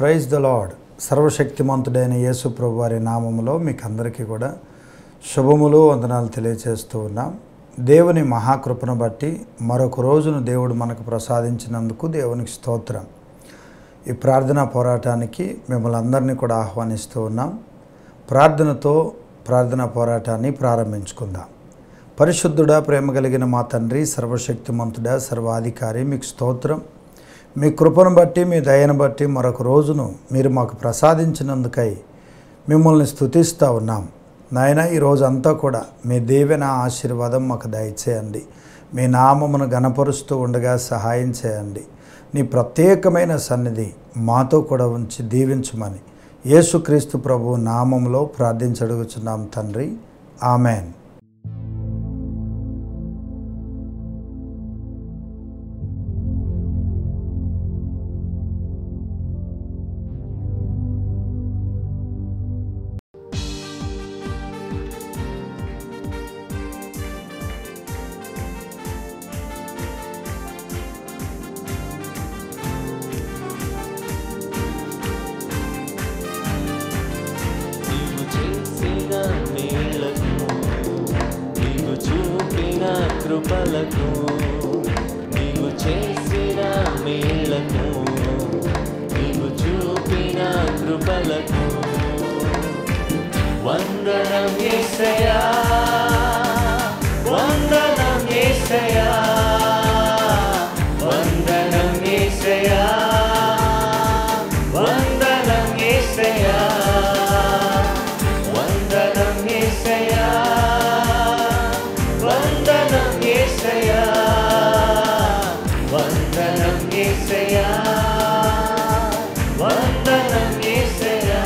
Praise the lord. సర్వశక్తిమంతుడైన యేసు ప్రభు వారి నామములో మీకు అందరికీ కూడా శుభములు వందనాలు తెలియజేస్తూ ఉన్నాం. దేవుని మహాకృపను బట్టి మరొక రోజును దేవుడు మనకు ప్రసాదించినందుకు దేవునికి స్తోత్రం. ఈ ప్రార్థనా పోరాటానికి మిమ్మల్ని అందరినీ కూడా ఆహ్వానిస్తూ ఉన్నాం. ప్రార్థనతో ప్రార్థనా పోరాటాన్ని ప్రారంభించుకుందాం. పరిశుద్ధుడా, ప్రేమ కలిగిన మా తండ్రి, సర్వశక్తిమంతుడా, సర్వాధికారి, మీకు స్తోత్రం. మీ కృపను బట్టి, మీ దయను బట్టి మరొక రోజును మీరు మాకు ప్రసాదించినందుకై మిమ్మల్ని స్తుతిస్తూ ఉన్నాం. నాయన, ఈరోజు అంతా కూడా మీ దీవెన ఆశీర్వాదం మాకు దయచేయండి. మీ నామమును గణపరుస్తూ ఉండగా సహాయం చేయండి. నీ ప్రత్యేకమైన సన్నిధి మాతో కూడా ఉంచి దీవించమని యేసుక్రీస్తు ప్రభు నామములో ప్రార్థించడుగుచున్నాం తండ్రి, ఆమెన్. కృపలకు నీవు చేసిన మేళ్లకు, నీవు చూపిన కృపలకు వందనం యేసయ్యా, వందనం యేసయ్యా, వందనం యేసయ్యా, వందనం యేసయ్యా, వందనం యేసయ్యా, వందనం యేసయ్యా, వందనం యేసయ్యా, వందనం యేసయ్యా.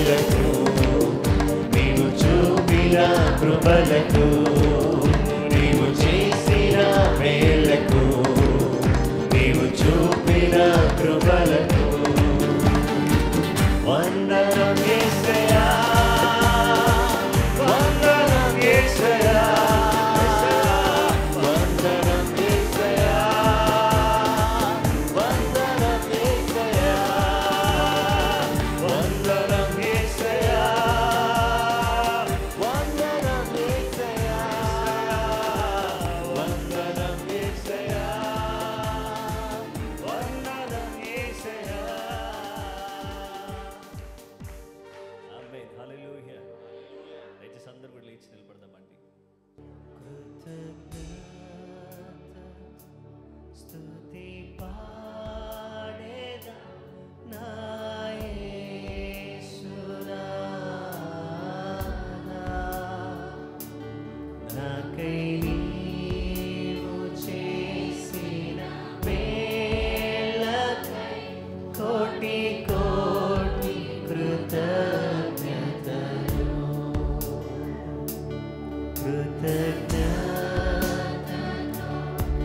మేలకు నీవు చూపిన కృపలకు నీవు చేసిన మేలకు నీవు చూపిన కృపలకు వందనం యేసయ్యా వందనం యేసయ్యా వందనం యేసయ్యా వందనం యేసయ్యా వందనం యేసయ్యా వందనం యేసయ్యా వందనం యేసయ్యా వందనం యేసయ్యా. ఆమేన్. హల్లెలూయా. దయచేసి అందరూ కూడా లేచి నిలబడదామండి. స్తుతి పాడేదా నా యేసునాథా, నాకై నీవు చేసిన మేళ్ళకై కోటి కోటి కృతజ్ఞతలు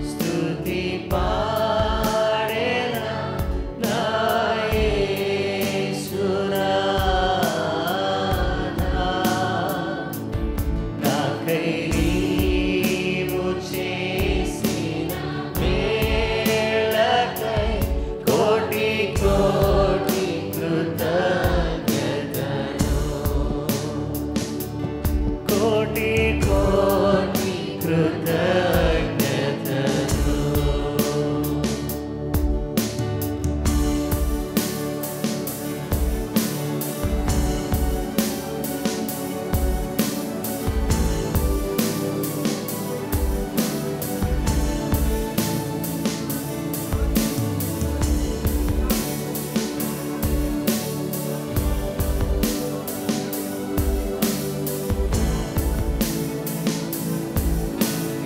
స్తుతి పాడేదా నా యేసునాథా, నాకై నీవు చేసిన మేళ్ళకై కోటి కోటి కృతజ్ఞతలు కోటి కోటి కృతజ్ఞతలు.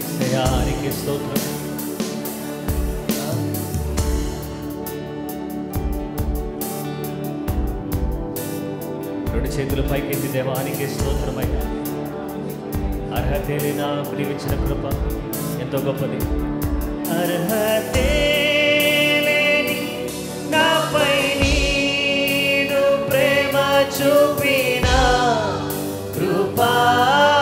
యేసయ్యానికి స్తోత్రం. రెండు చేతులు పైకెత్తి దేవానికి స్తోత్రమయ్యా. అర్హతే నాకు నీవిచ్చిన కృప ఎంతో గొప్పది. అర్హతే లేని నాపై నీదు ప్రేమ చూపిన కృపామయా,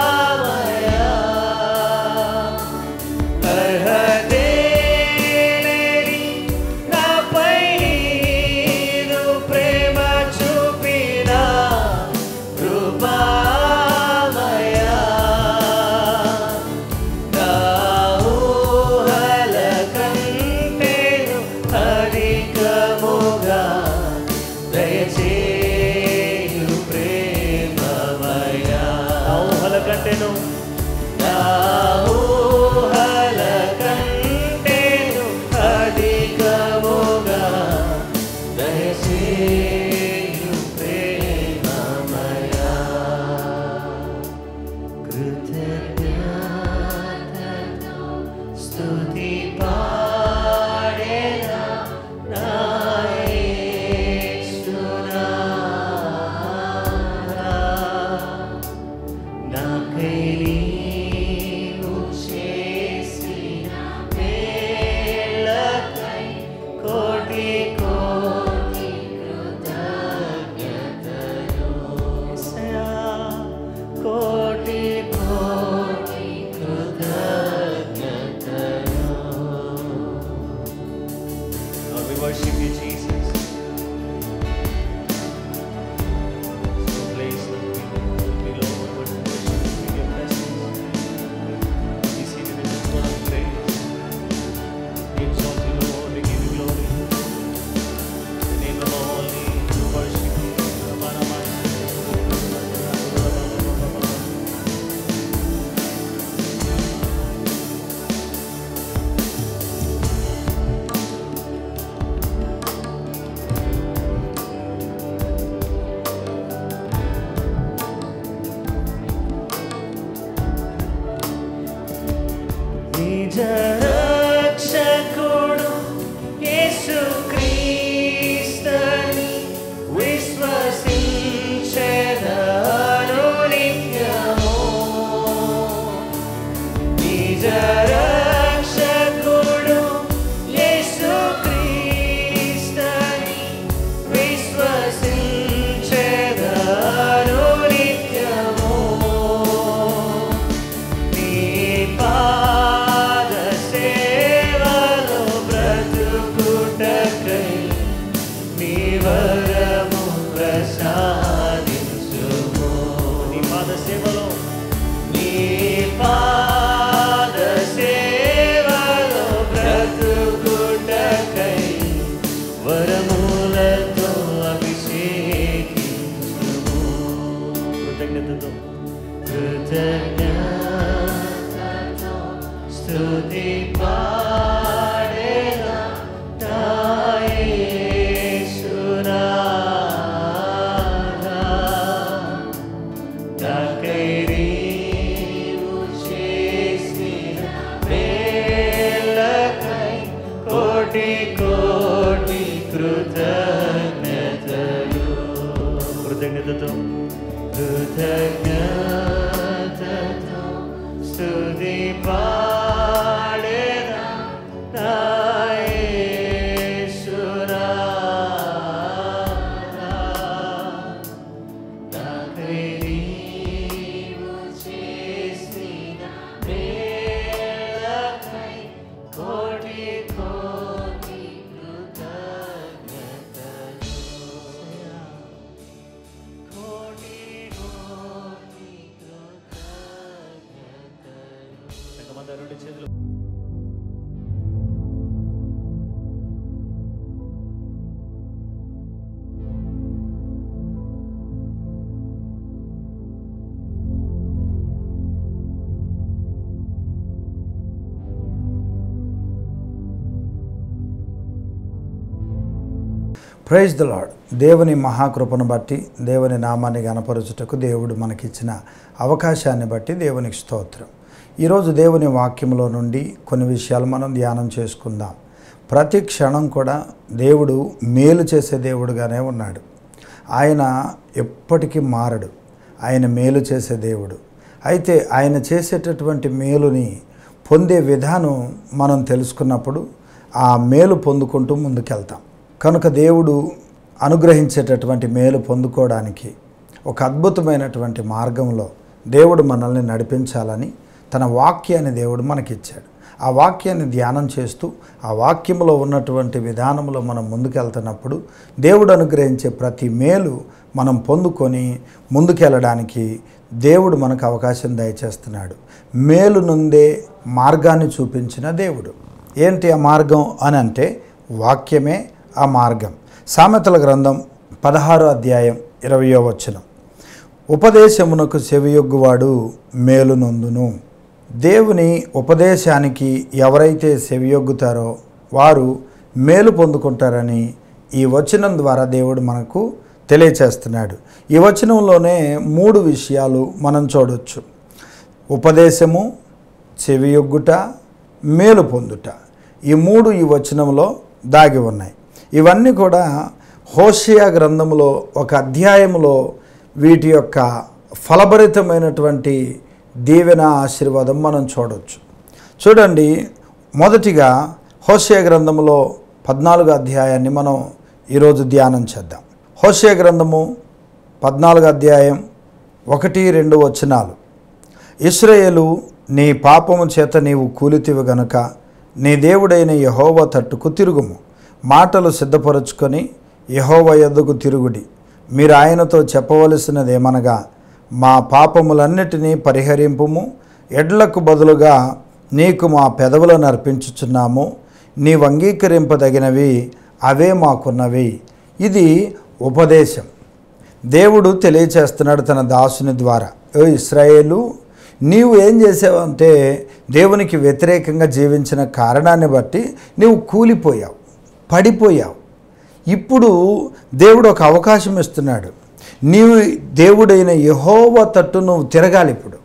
అర్హతే లేని నాపై నీదు ప్రేమ చూపిన కృపామయా, నా ఊహల కంటేను అధికముగా దయచేయు ప్రేమమయా. నా ఊహల కృతజ్ఞతతో కృతజ్ఞతతో స్తుతి పాడేదా నా యేసునాథా నాకై నీవు చేసిన మేలకై కోటి కోటి కృతజ్ఞతలు కృతజ్ఞతతో కృతజ్ఞతతో స్తుతి పాడేదా నా యేసునాథా నాకై నీవు చేసిన మేలకై కోటి కోటి కృతజ్ఞతలు కోటి కోటి కృతజ్ఞతలు. సంగమంతా రెండు చేతులు ప్రైజ్ ద లార్డ్. దేవుని మహాకృపను బట్టి దేవుని నామాన్ని గణపరచుటకు దేవుడు మనకిచ్చిన అవకాశాన్ని బట్టి దేవునికి స్తోత్రం. ఈరోజు దేవుని వాక్యంలో నుండి కొన్ని విషయాలు మనం ధ్యానం చేసుకుందాం. ప్రతి క్షణం కూడా దేవుడు మేలు చేసే దేవుడుగానే ఉన్నాడు. ఆయన ఎప్పటికీ మారడు. ఆయన మేలు చేసే దేవుడు. అయితే ఆయన చేసేటటువంటి మేలుని పొందే విధానం మనం తెలుసుకున్నప్పుడు ఆ మేలు పొందుకుంటూ ముందుకెళ్తాం. కనుక దేవుడు అనుగ్రహించేటటువంటి మేలు పొందుకోవడానికి ఒక అద్భుతమైనటువంటి మార్గంలో దేవుడు మనల్ని నడిపించాలని తన వాక్యాన్ని దేవుడు మనకిచ్చాడు. ఆ వాక్యాన్ని ధ్యానం చేస్తూ ఆ వాక్యంలో ఉన్నటువంటి విధానంలో మనం ముందుకెళ్తున్నప్పుడు దేవుడు అనుగ్రహించే ప్రతి మేలు మనం పొందుకొని ముందుకెళ్ళడానికి దేవుడు మనకు అవకాశం దయచేస్తున్నాడు. మేలు నుండే మార్గాన్ని చూపించిన దేవుడు. ఏంటి ఆ మార్గం అని అంటే వాక్యమే ఆ మార్గం. సామెతల గ్రంథం 16వ అధ్యాయం 20వ వచనం, ఉపదేశమునకు చెవియొగ్గువాడు మేలు నొందును. దేవుని ఉపదేశానికి ఎవరైతే చెవియొగ్గుతారో వారు మేలు పొందుకుంటారని ఈ వచనం ద్వారా దేవుడు మనకు తెలియచేస్తున్నాడు. ఈ వచనంలోనే 3 విషయాలు మనం చూడొచ్చు. ఉపదేశము, చెవియొగ్గుట, మేలు పొందుట. ఈ 3 ఈ వచనంలో దాగి ఉన్నాయి. ఇవన్నీ కూడా హోషేయ గ్రంథంలో ఒక అధ్యాయంలో వీటి యొక్క ఫలభరితమైనటువంటి దీవెన ఆశీర్వాదం మనం చూడవచ్చు. చూడండి, మొదటిగా హోషేయ గ్రంథంలో 14వ అధ్యాయాన్ని మనం ఈరోజు ధ్యానం చేద్దాం. హోషేయ గ్రంథము 14వ అధ్యాయం 1-2 వచనాలు. ఇశ్రాయేలు, నీ పాపము చేత నీవు కూలితివి గనుక నీ దేవుడైన యెహోవా తట్టుకు తిరుగుము. మాటలు సిద్ధపరచుకొని యెహోవా యొద్దకు తిరుగుడి. మీరు ఆయనతో చెప్పవలసినదేమనగా, మా పాపములన్నిటినీ పరిహరింపుము. ఎడ్లకు బదులుగా నీకు మా పెదవులను అర్పించుచున్నాము. నీవు అంగీకరింపదగినవి అవే మాకున్నవి. ఇది ఉపదేశం. దేవుడు తెలియచేస్తున్నాడు తన దాసుని ద్వారా, ఓ ఇశ్రాయేలు, నీవు ఏం చేసావంటే దేవునికి వ్యతిరేకంగా జీవించిన కారణాన్ని బట్టి నీవు కూలిపోయావు, పడిపోయావు. ఇప్పుడు దేవుడు ఒక అవకాశం ఇస్తున్నాడు. నీవు దేవుడైన యెహోవా తట్టు నువ్వు తిరగాలి. ఇప్పుడు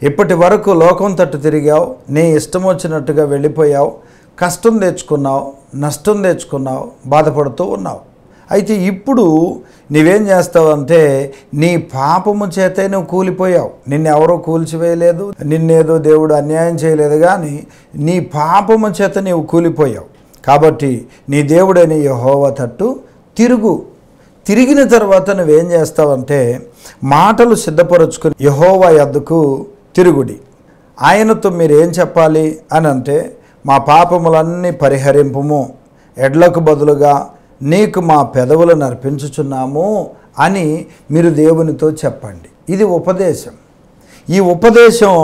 ఇప్పటి వరకు లోకం తట్టు తిరిగావు, నీ ఇష్టం వచ్చినట్టుగా వెళ్ళిపోయావు, కష్టం తెచ్చుకున్నావు, నష్టం తెచ్చుకున్నావు, బాధపడుతూ ఉన్నావు. అయితే ఇప్పుడు నీవేం చేస్తావంటే నీ పాపము చేతే నువ్వు కూలిపోయావు. నిన్నెవరో కూల్చివేయలేదు, నిన్నేదో దేవుడు అన్యాయం చేయలేదు, కానీ నీ పాపము చేత నీవు కూలిపోయావు. కాబట్టి నీ దేవుడైన యెహోవా తట్టు తిరుగు. తిరిగిన తర్వాత నువ్వేం చేస్తావంటే మాటలు సిద్ధపరచుకుని యెహోవా యొద్దకు తిరుగుడి. ఆయనతో మీరు ఏం చెప్పాలి అని అంటే, మా పాపములన్నీ పరిహరింపుము, ఎడ్లకు బదులుగా నీకు మా పెదవులను అర్పించుచున్నాము అని మీరు దేవునితో చెప్పండి. ఇది ఉపదేశం. ఈ ఉపదేశం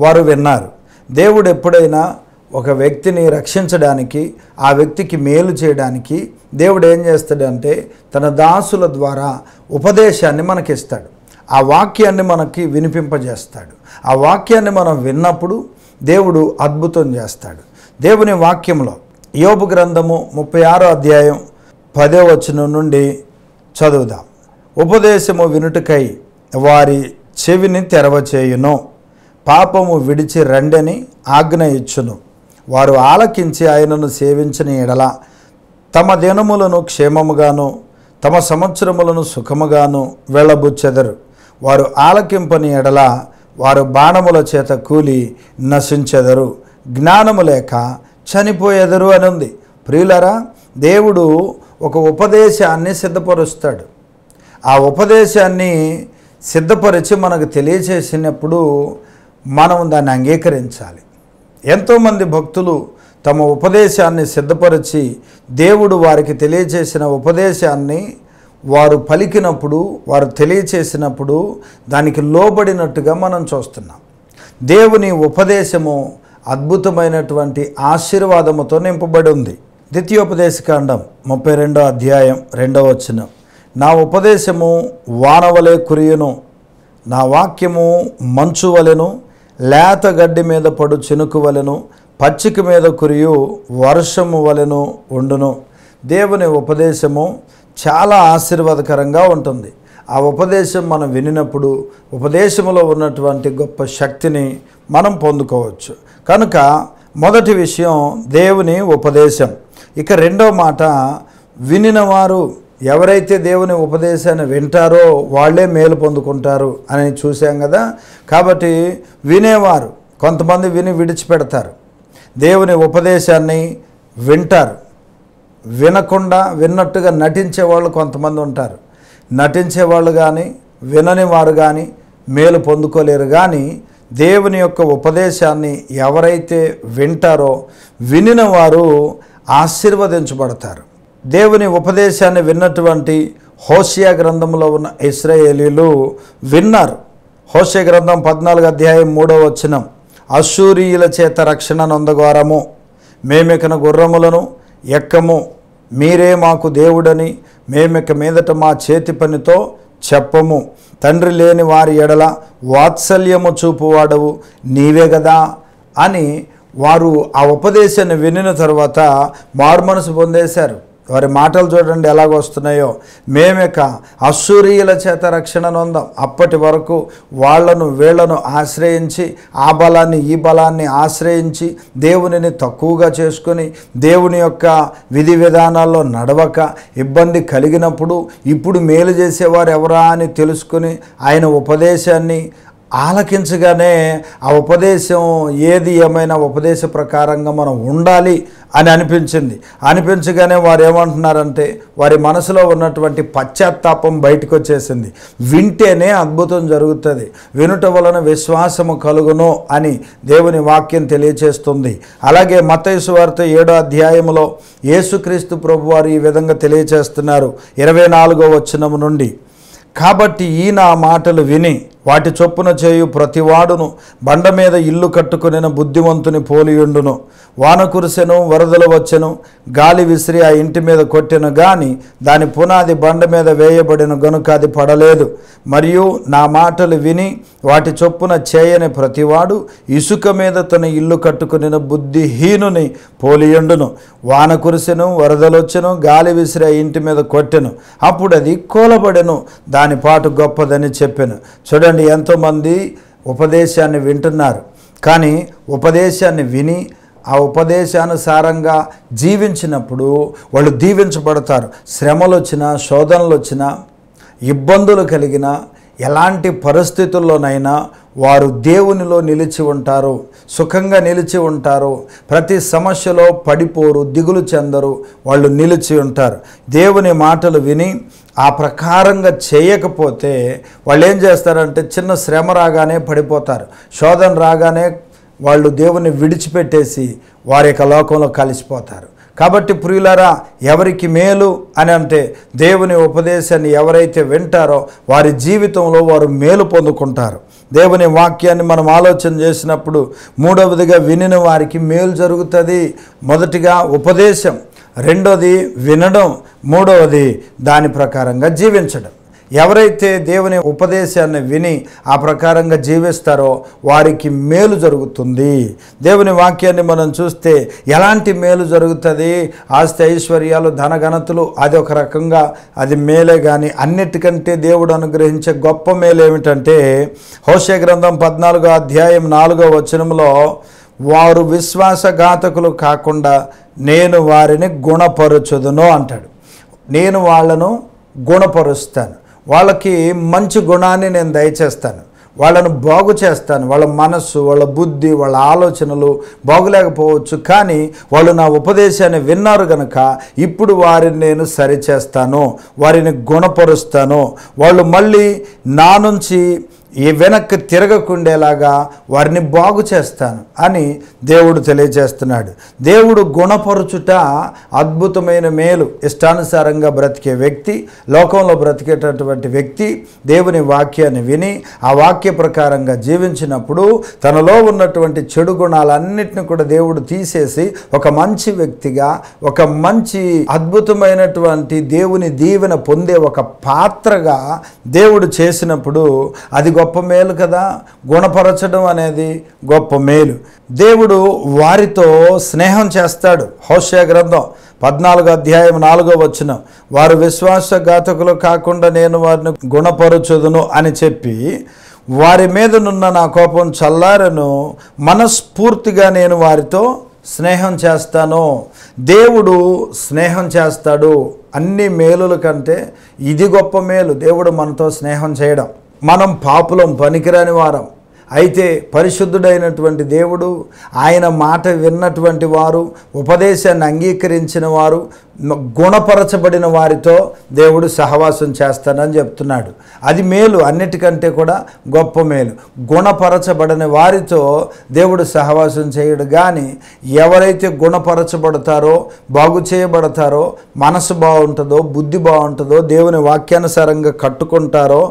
వారు విన్నారు. దేవుడు ఎప్పుడైనా ఒక వ్యక్తిని రక్షించడానికి, ఆ వ్యక్తికి మేలు చేయడానికి దేవుడు ఏం చేస్తాడంటే తన దాసుల ద్వారా ఉపదేశాన్ని మనకిస్తాడు. ఆ వాక్యాన్ని మనకి వినిపింపజేస్తాడు. ఆ వాక్యాన్ని మనం విన్నప్పుడు దేవుడు అద్భుతం చేస్తాడు. దేవుని వాక్యంలో యోబు గ్రంథము 36వ అధ్యాయం 10వ వచనం నుండి చదువుదాం. ఉపదేశము వినుటకై వారి చెవిని తెరవచేయును, పాపము విడిచి రండని ఆజ్ఞ ఇచ్చును. వారు ఆలకించి ఆయనను సేవించిన ఎడల తమ దినములను క్షేమముగాను తమ సంవత్సరములను సుఖముగాను వెళ్ళబుచ్చెదరు. వారు ఆలకింపని ఎడల వారు బాణముల చేత కూలి నశించెదరు, జ్ఞానము లేక చనిపోయేదరు అని ఉంది. ప్రియులారా, దేవుడు ఒక ఉపదేశాన్ని సిద్ధపరుస్తాడు. ఆ ఉపదేశాన్ని సిద్ధపరిచి మనకు తెలియచేసినప్పుడు మనం దాన్ని అంగీకరించాలి. ఎంతోమంది భక్తులు తమ ఉపదేశాన్ని సిద్ధపరిచి దేవుడు వారికి తెలియచేసిన ఉపదేశాన్ని వారు పలికినప్పుడు, వారు తెలియచేసినప్పుడు దానికి లోబడినట్టుగా మనం చూస్తున్నాం. దేవుని ఉపదేశము అద్భుతమైనటువంటి ఆశీర్వాదముతో నింపబడి ఉంది. ద్వితీయోపదేశకాండం 32వ అధ్యాయం 2వ వచనం, నా ఉపదేశము వానవలే కురియును, నా వాక్యము మంచు వలెను, లేత గడ్డి మీద పడు చినుకు వలెను, పచ్చిక మీద కురియు వర్షము వలెను ఉండును. దేవుని ఉపదేశము చాలా ఆశీర్వాదకరంగా ఉంటుంది. ఆ ఉపదేశం మనం వినినప్పుడు ఉపదేశంలో ఉన్నటువంటి గొప్ప శక్తిని మనం పొందుకోవచ్చు. కనుక మొదటి విషయం దేవుని ఉపదేశం. ఇక రెండో మాట, వినినవారు ఎవరైతే దేవుని ఉపదేశాన్ని వింటారో వాళ్ళే మేలు పొందుకుంటారు అని చూసాం కదా. కాబట్టి వినేవారు కొంతమంది విని విడిచిపెడతారు, దేవుని ఉపదేశాన్ని వింటారు, వినకుండా విన్నట్టుగా నటించే వాళ్ళు కొంతమంది ఉంటారు. నటించేవాళ్ళు కానీ వినని వారు కానీ మేలు పొందుకోలేరు. కానీ దేవుని యొక్క ఉపదేశాన్ని ఎవరైతే వింటారో వినిన వారు ఆశీర్వదించబడతారు. దేవుని ఉపదేశాన్ని విన్నటువంటి హోషేయ గ్రంథంలో ఉన్న ఇశ్రాయేలీలు విన్నారు. హోషేయ గ్రంథం 14వ అధ్యాయం 3వ వచనం, అశ్షూరీయుల చేత రక్షణ నొందగోరము, మేమికన గుర్రములను ఎక్కము, మీరే మాకు దేవుడని మేమిక మీదట మా చేతి పనితో చెప్పము. తండ్రి లేని వారి ఎడల వాత్సల్యము చూపువాడవు నీవే కదా అని వారు ఆ ఉపదేశాన్ని వినిన తర్వాత మారుమనసు పొందేశారు. వారి మాటలు చూడండి ఎలాగొస్తున్నాయో, మేమిక అశ్షూరీయుల చేత రక్షణ నొందాం. అప్పటి వరకు వాళ్లను వీళ్లను ఆశ్రయించి ఆ బలాన్ని ఈ బలాన్ని ఆశ్రయించి దేవునిని తక్కువగా చేసుకొని దేవుని యొక్క విధి విధానాల్లో నడవక ఇబ్బంది కలిగినప్పుడు ఇప్పుడు మేలు చేసేవారు ఎవరా అని తెలుసుకొని ఆయన ఉపదేశాన్ని ఆలకించగానే ఆ ఉపదేశం ఏమైనా ఉపదేశ ప్రకారంగా మనం ఉండాలి అని అనిపించగానే వారు ఏమంటున్నారంటే వారి మనసులో ఉన్నటువంటి పశ్చాత్తాపం బయటకు వచ్చేసింది. వింటేనే అద్భుతం జరుగుతుంది, వినుట వలన విశ్వాసము కలుగును అని దేవుని వాక్యం తెలియచేస్తుంది. అలాగే మత్తయి సువార్త 7వ అధ్యాయంలో యేసుక్రీస్తు ప్రభువారు ఈ విధంగా తెలియచేస్తున్నారు 24వ వచనం నుండి, కాబట్టి ఈ నా మాటలు విని వాటి చొప్పున చేయు ప్రతివాడును బండ మీద ఇల్లు కట్టుకుని బుద్ధిమంతుని పోలియుండును. వాన కురిసెను, వరదలు వచ్చెను, గాలి విసిరి ఆ ఇంటి మీద కొట్టెను, గాని దాని పునాది బండ మీద వేయబడిన గనుక అది పడలేదు. మరియు నా మాటలు విని వాటి చొప్పున చేయని ప్రతివాడు ఇసుక మీద తన ఇల్లు కట్టుకుని బుద్ధిహీనుని పోలియుండును. వాన కురిసెను, వరదలు వచ్చెను, గాలి విసిరి ఆ ఇంటి మీద కొట్టెను, అప్పుడు అది కూలబడెను, దాని పాటు గొప్పదని చెప్పెను. చూడండి, ఎంతోమంది ఉపదేశాన్ని వింటున్నారు, కానీ ఉపదేశాన్ని విని ఆ ఉపదేశానుసారంగా జీవించినప్పుడు వాళ్ళు దీవించబడతారు. శ్రమలు వచ్చినా, శోధనలు వచ్చినా, ఇబ్బందులు కలిగిన ఎలాంటి పరిస్థితుల్లోనైనా వారు దేవునిలో నిలిచి ఉంటారు, సుఖంగా నిలిచి ఉంటారు. ప్రతి సమస్యలో పడిపోరు, దిగులు చెందరు, వాళ్ళు నిలిచి ఉంటారు. దేవుని మాటలు విని ఆ ప్రకారంగా చేయకపోతే వాళ్ళు ఏం చేస్తారంటే చిన్న శ్రమ రాగానే పడిపోతారు, శోధన రాగానే వాళ్ళు దేవుని విడిచిపెట్టేసి వారి యొక్క లోకంలో కలిసిపోతారు. కాబట్టి ప్రియులారా, ఎవరికి మేలు అని అంటే దేవుని ఉపదేశాన్ని ఎవరైతే వింటారో వారి జీవితంలో వారు మేలు పొందుకుంటారు. దేవుని వాక్యాన్ని మనం ఆలోచన చేసినప్పుడు మూడవదిగా వినిన వారికి మేలు జరుగుతుంది. మొదటిగా ఉపదేశం, రెండోది వినడం, మూడవది దాని ప్రకారంగా జీవించడం. ఎవరైతే దేవుని ఉపదేశాన్ని విని ఆ ప్రకారంగా జీవిస్తారో వారికి మేలు జరుగుతుంది. దేవుని వాక్యాన్ని మనం చూస్తే ఎలాంటి మేలు జరుగుతుంది? ఆస్తి ఐశ్వర్యాలు ధనఘనతలు అది ఒక రకంగా అది మేలే, కానీ అన్నిటికంటే దేవుడు అనుగ్రహించే గొప్ప మేలు ఏమిటంటే హోషే గ్రంథం 14వ అధ్యాయం 4వ వచనంలో వారు విశ్వాసఘాతకులు కాకుండా నేను వారిని గుణపరచుదును అంటాడు. నేను వాళ్ళను గుణపరుస్తాను, వాళ్ళకి మంచి గుణాన్ని నేను దయచేస్తాను, వాళ్ళను బాగు చేస్తాను. వాళ్ళ మనస్సు, వాళ్ళ బుద్ధి, వాళ్ళ ఆలోచనలు బాగులేకపోవచ్చు, కానీ వాళ్ళు నా ఉపదేశాన్ని విన్నారు కనుక ఇప్పుడు వారిని నేను సరిచేస్తాను, వారిని గుణపరుస్తాను. వాళ్ళు మళ్ళీ నా నుంచి ఈ వెనక్కి తిరగకుండేలాగా వారిని బాగు చేస్తాను అని దేవుడు తెలియజేస్తున్నాడు. దేవుడు గుణపరుచుట అద్భుతమైన మేలు. ఇష్టానుసారంగా బ్రతికే వ్యక్తి, లోకంలో బ్రతికేటటువంటి వ్యక్తి దేవుని వాక్యాన్ని విని ఆ వాక్య ప్రకారంగా జీవించినప్పుడు తనలో ఉన్నటువంటి చెడు గుణాలన్నింటినీ కూడా దేవుడు తీసేసి ఒక మంచి వ్యక్తిగా, ఒక మంచి అద్భుతమైనటువంటి దేవుని దీవెన పొందే ఒక పాత్రగా దేవుడు చేసినప్పుడు అది గొప్ప మేలు కదా. గుణపరచడం అనేది గొప్ప మేలు. దేవుడు వారితో స్నేహం చేస్తాడు. హోషే గ్రంథం 14వ అధ్యాయం 4వ వచనం, వారు విశ్వాసఘాతకులు కాకుండా నేను వారిని గుణపరచుదును అని చెప్పి వారి మీదనున్న నా కోపం చల్లారను, మనస్ఫూర్తిగా నేను వారితో స్నేహం చేస్తాను. దేవుడు స్నేహం చేస్తాడు. అన్ని మేలుల కంటే ఇది గొప్ప మేలు, దేవుడు మనతో స్నేహం చేయడం. మనం పాపులం, పనికిరాని వారం. అయితే పరిశుద్ధుడైనటువంటి దేవుడు, ఆయన మాట విన్నటువంటి వారు, ఉపదేశాన్ని అంగీకరించిన వారు, గుణపరచబడిన వారితో దేవుడు సహవాసం చేస్తానని చెప్తున్నాడు. అది మేలు, అన్నిటికంటే కూడా గొప్ప మేలు. గుణపరచబడిన వారితో దేవుడు సహవాసం చేయడు. కానీ ఎవరైతే గుణపరచబడతారో, బాగు చేయబడతారో, మనసు బాగుంటుందో, బుద్ధి బాగుంటుందో, దేవుని వాక్యానుసారంగా కట్టుకుంటారో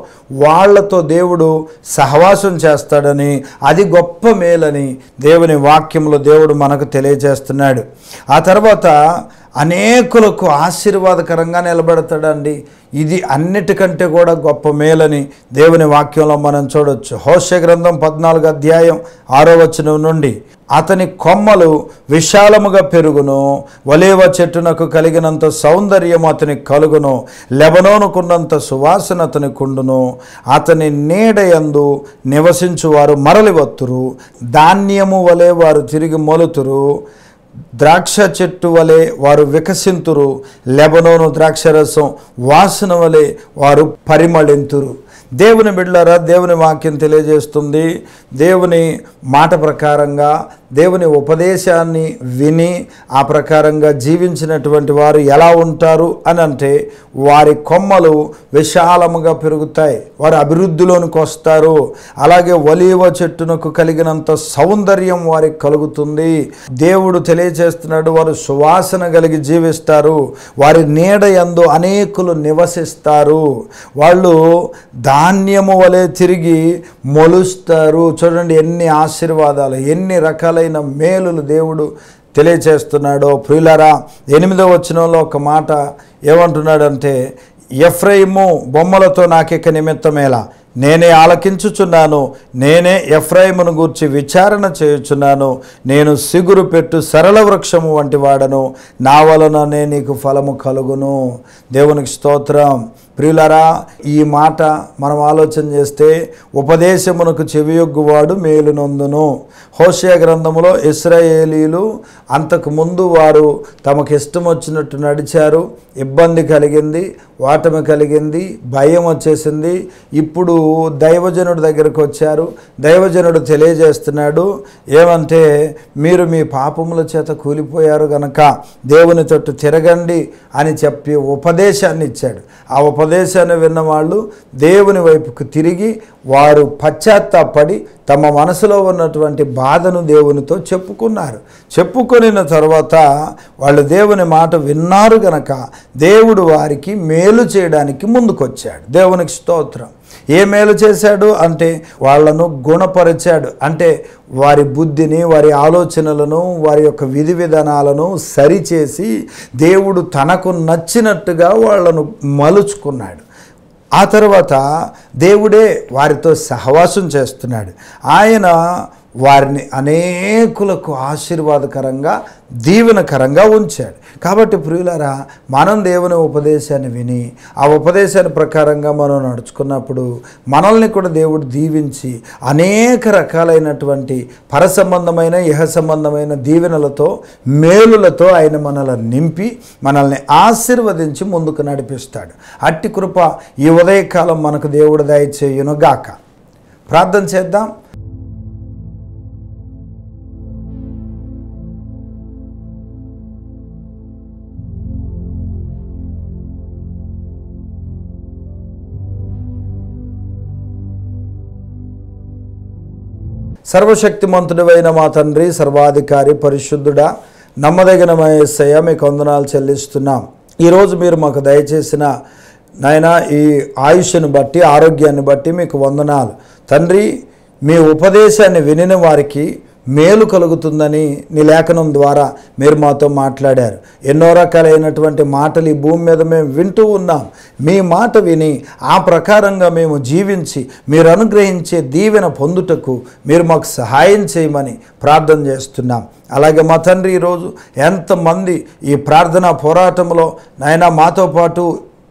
వాళ్లతో దేవుడు సహవాసం చేస్తాడని, అది గొప్ప మేలని దేవుని వాక్యంలో దేవుడు మనకు తెలియజేస్తున్నాడు. ఆ తర్వాత అనేకులకు ఆశీర్వాదకరంగా నిలబెడతాడండి. ఇది అన్నిటికంటే కూడా గొప్ప మేలని దేవుని వాక్యంలో మనం చూడొచ్చు. హోషే గ్రంథం 14వ అధ్యాయం 6వ వచనం నుండి, అతని కొమ్మలు విశాలముగా పెరుగును, ఒలీవ చెట్టునకు కలిగినంత సౌందర్యం అతనికి కలుగును, లెబనోనుకున్నంత సువాసన అతనికి ఉండును, అతని నీడయందు నివసించువారు మరలి వత్తురు, ధాన్యము వలె వారు తిరిగి మొలుతురు, ద్రాక్ష చెట్టు వలె వారు వికసింతురు, లెబనోను ద్రాక్షరసం వాసన వలె వారు పరిమళింతురు. దేవుని బిడ్డలారా, దేవుని వాక్యం తెలియజేస్తుంది, దేవుని మాట ప్రకారంగా దేవుని ఉపదేశాన్ని విని ఆ ప్రకారంగా జీవించినటువంటి వారు ఎలా ఉంటారు అని అంటే వారి కొమ్మలు విశాలముగా పెరుగుతాయి, వారు అభివృద్ధిలోనికి వస్తారు. అలాగే ఒలీవ చెట్టునకు కలిగినంత సౌందర్యం వారికి కలుగుతుంది. దేవుడు తెలియజేస్తున్నాడు, వారు సువాసన కలిగి జీవిస్తారు, వారి నీడ యందు అనేకులు నివసిస్తారు, వాళ్ళు ధాన్యము వలె తిరిగి మొలుస్తారు. చూడండి ఎన్ని ఆశీర్వాదాలు, ఎన్ని రకాలైన మేలులు దేవుడు తెలియచేస్తున్నాడో. ప్రియులారా, 8వ వచనంలో ఒక మాట ఏమంటున్నాడంటే, ఎఫ్రాయిము బొమ్మలతో నాకిక నిమిత్తమేలా, నేనే ఆలకించుచున్నాను, నేనే ఎఫ్రాయిమును గూర్చి విచారణ చేయుచున్నాను, నేను సిగురు పెట్టు సరళ వృక్షము వంటి వాడను, నా వలననే నీకు ఫలము కలుగును. దేవునికి స్తోత్రం. ప్రియులారా, ఈ మాట మనం ఆలోచన చేస్తే ఉపదేశమునకు చెవియొగ్గువాడు మేలు నొందును. హోషేయ గ్రంథములో ఇశ్రాయేలీలు అంతకుముందు వారు తమకు ఇష్టం వచ్చినట్టు నడిచారు, ఇబ్బంది కలిగింది, ఓటమి కలిగింది, భయం వచ్చేసింది. ఇప్పుడు దైవజనుడి దగ్గరకు వచ్చారు. దైవజనుడు తెలియజేస్తున్నాడు ఏమంటే, మీరు మీ పాపముల చేత కూలిపోయారు గనక దేవుని తట్టు తిరగండి అని చెప్పి ఉపదేశాన్ని ఇచ్చాడు. ఆ ఉపదేశాన్ని విన్నవాళ్ళు దేవుని వైపుకు తిరిగి వారు పశ్చాత్తాపడి తమ మనసులో ఉన్నటువంటి బాధను దేవునితో చెప్పుకున్నారు. చెప్పుకొనిన తర్వాత వాళ్ళు దేవుని మాట విన్నారు గనక దేవుడు వారికి మేలు చేయడానికి ముందుకొచ్చాడు. దేవునికి స్తోత్రం. ఏ మేలు చేశాడు అంటే వాళ్ళను గుణపరిచాడు. అంటే వారి బుద్ధిని, వారి ఆలోచనలను, వారి యొక్క విధి విధానాలను సరిచేసి దేవుడు తనకు నచ్చినట్టుగా వాళ్ళను మలుచుకున్నాడు. ఆ తర్వాత దేవుడే వారితో సహవాసం చేస్తున్నాడు. ఆయన వారిని అనేకులకు ఆశీర్వాదకరంగా దీవెనకరంగా ఉంచాడు. కాబట్టి ప్రియులారా, మనం దేవుని ఉపదేశాన్ని విని ఆ ఉపదేశాన్ని ప్రకారంగా మనం నడుచుకున్నప్పుడు మనల్ని కూడా దేవుడు దీవించి అనేక రకాలైనటువంటి పరసంబంధమైన ఇహ సంబంధమైన దీవెనలతో మేలులతో ఆయన మనల్ని నింపి మనల్ని ఆశీర్వదించి ముందుకు నడిపిస్తాడు. అట్టి కృప ఈ ఉదయకాలం మనకు దేవుడు దయచేయును గాక. ప్రార్థన చేద్దాం. సర్వశక్తిమంతుడివైన మా తండ్రి, సర్వాధికారి, పరిశుద్ధుడా, నమ్మదగిన మా యేసయ్య, మీకు వందనాలు చెల్లిస్తున్నాం. ఈరోజు మీరు మాకు దయచేసిన నాయన ఈ ఆయుష్ను బట్టి, ఆరోగ్యాన్ని బట్టి మీకు వందనాలు తండ్రి. మీ ఉపదేశాన్ని వినిన వారికి మేలు కలుగుతుందని నీ లేఖనం ద్వారా మీరు మాతో మాట్లాడారు. ఎన్నో రకాలైనటువంటి మాటలు ఈ భూమి మీద మేము వింటూ ఉన్నాం. మీ మాట విని ఆ ప్రకారంగా మేము జీవించి మీరు అనుగ్రహించే దీవెన పొందుటకు మీరు మాకు సహాయం చేయమని ప్రార్థన చేస్తున్నాం. అలాగే మా తండ్రి, ఈరోజు ఎంతమంది ఈ ప్రార్థనా పోరాటంలో నాయన మాతో పాటు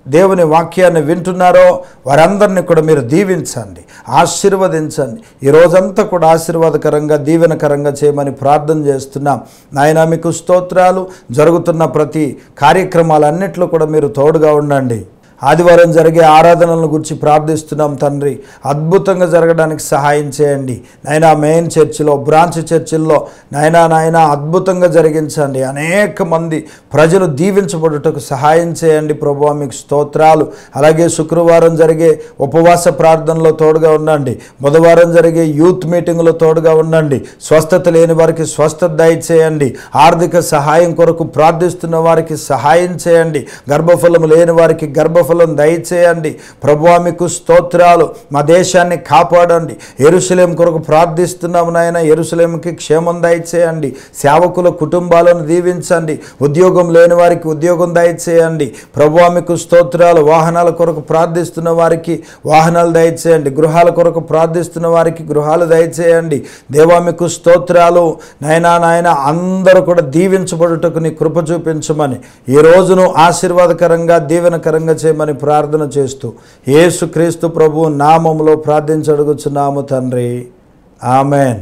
దేవుని వాక్యాన్ని వింటున్నారో వారందరినీ కూడా మీరు దీవించండి, ఆశీర్వదించండి. ఈ రోజంతా కూడా ఆశీర్వాదకరంగా దీవెనకరంగా చేయమని ప్రార్థన చేస్తున్నాం. నాయన మీకు స్తోత్రాలు. జరుగుతున్న ప్రతి కార్యక్రమాలన్నింటిలో కూడా మీరు తోడుగా ఉండండి. ఆదివారం జరిగే ఆరాధనలను గురించి ప్రార్థిస్తున్నాం తండ్రి. అద్భుతంగా జరగడానికి సహాయం చేయండి నాయన. మెయిన్ చర్చిలో, బ్రాంచ్ చర్చిల్లో నాయన అద్భుతంగా జరిగించండి. అనేక మంది ప్రజలు దీవించబడుటకు సహాయం చేయండి ప్రభువా, మీకు స్తోత్రాలు. అలాగే శుక్రవారం జరిగే ఉపవాస ప్రార్థనలో తోడుగా ఉండండి. బుధవారం జరిగే యూత్ మీటింగ్లో తోడుగా ఉండండి. స్వస్థత లేని వారికి స్వస్థత దయచేయండి. ఆర్థిక సహాయం కొరకు ప్రార్థిస్తున్న వారికి సహాయం చేయండి. గర్భఫలం లేని వారికి గర్భఫలం దయచేయండి ప్రభువా, మీకు స్తోత్రాలు. మా దేశాన్ని కాపాడండి. యెరూషలేము కొరకు ప్రార్థిస్తున్నాము నాయన. యెరూషలేముకి క్షేమం దయచేయండి. సేవకుల కుటుంబాలను దీవించండి. ఉద్యోగం లేని వారికి ఉద్యోగం దయచేయండి ప్రభువా, మీకు స్తోత్రాలు. వాహనాల కొరకు ప్రార్థిస్తున్న వారికి వాహనాలు దయచేయండి. గృహాల కొరకు ప్రార్థిస్తున్న వారికి గృహాలు దయచేయండి. దేవా, మీకు స్తోత్రాలు. నాయన అందరూ కూడా దీవించబడుటకు నీ కృప చూపించమని, ఈ రోజును ఆశీర్వాదకరంగా దీవెనకరంగా చేయమని ప్రార్థన చేస్తూ యేసుక్రీస్తు ప్రభు నామములో ప్రార్థించి అడుగుచున్నాము తండ్రి. ఆమెన్.